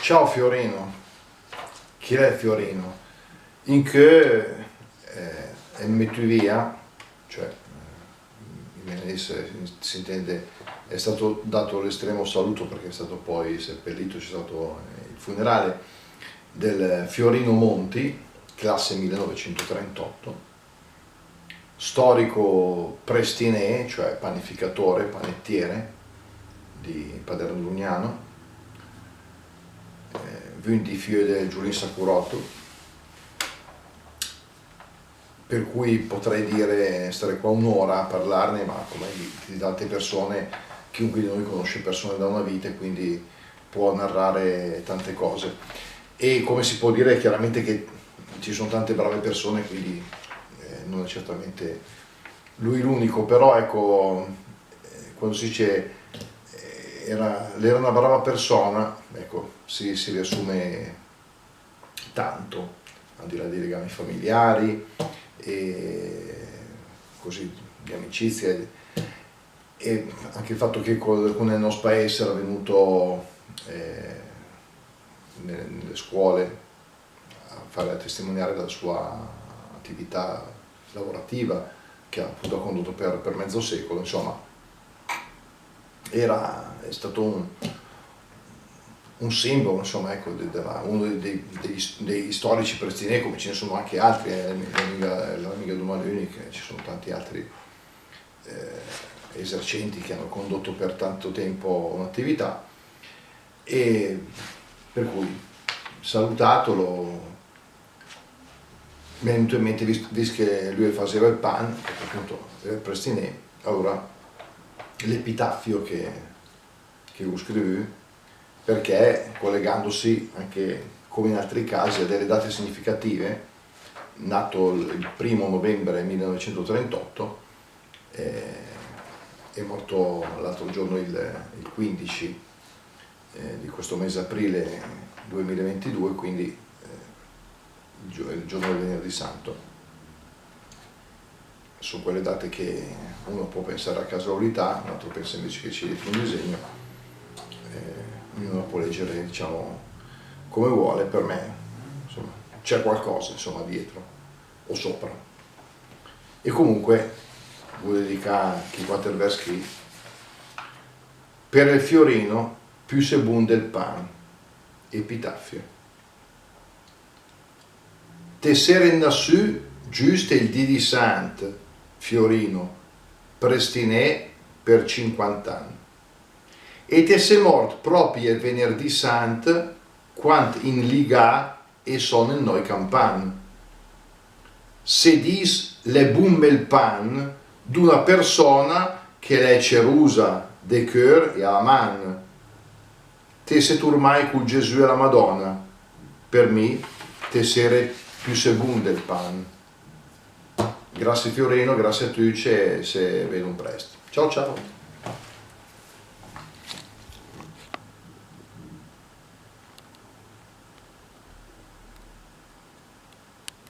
Ciao Fiorino, chi è Fiorino? In che metto via, cioè in milanese si intende, è stato dato l'estremo saluto perché è stato poi seppellito, c'è stato il funerale del Fiorino Monti, classe 1938, storico prestinè, cioè panificatore, panettiere di Paderno Lugnano, di figlio del Giulin Sacurotto, per cui potrei dire, stare qua un'ora a parlarne, ma come di tante persone, chiunque di noi conosce persone da una vita e quindi può narrare tante cose. E come si può dire chiaramente che ci sono tante brave persone, quindi non è certamente lui l'unico, però ecco, quando si dice era una brava persona, ecco, si riassume tanto, al di là dei legami familiari e così di amicizie, e anche il fatto che nel nostro paese era venuto nelle scuole a testimoniare la sua attività lavorativa che ha appunto condotto per mezzo secolo, insomma è stato un simbolo, insomma, ecco, uno degli storici prestinè, come ce ne sono anche altri, l'amiga Dumalini, che ci sono tanti altri esercenti che hanno condotto per tanto tempo un'attività, e per cui salutatelo. Mi è venuto in mente, visto che lui faceva il pan, perché appunto era il prestinè, allora l'epitaffio che lui scriveva, perché collegandosi anche come in altri casi a delle date significative, nato il 1° novembre 1938, è morto l'altro giorno il 15 di questo mese aprile 2022, quindi il giorno del venerdì santo. Sono quelle date che uno può pensare a casualità, l'altro pensa invece che ci dietro un disegno, ognuno può leggere, diciamo, come vuole. Per me, insomma, c'è qualcosa, insomma, dietro o sopra. E comunque voglio dedicare chi quattro versi per il Fiorino più se bunde il pan, epitaffio. Te seren nassù giusto il dì di Sant Fiorino, prestinè per 50 anni, e te sei mort proprio il venerdì sant quant in Liga e sono in noi campan. Se dis le bumme il pan d'una persona che l'è cerusa de cœur e a man. Te sei turmai col Gesù e la Madonna, per me te sere più se bunde il pan. Grazie Fiorino, grazie a tutti e se vedo presto. Ciao ciao!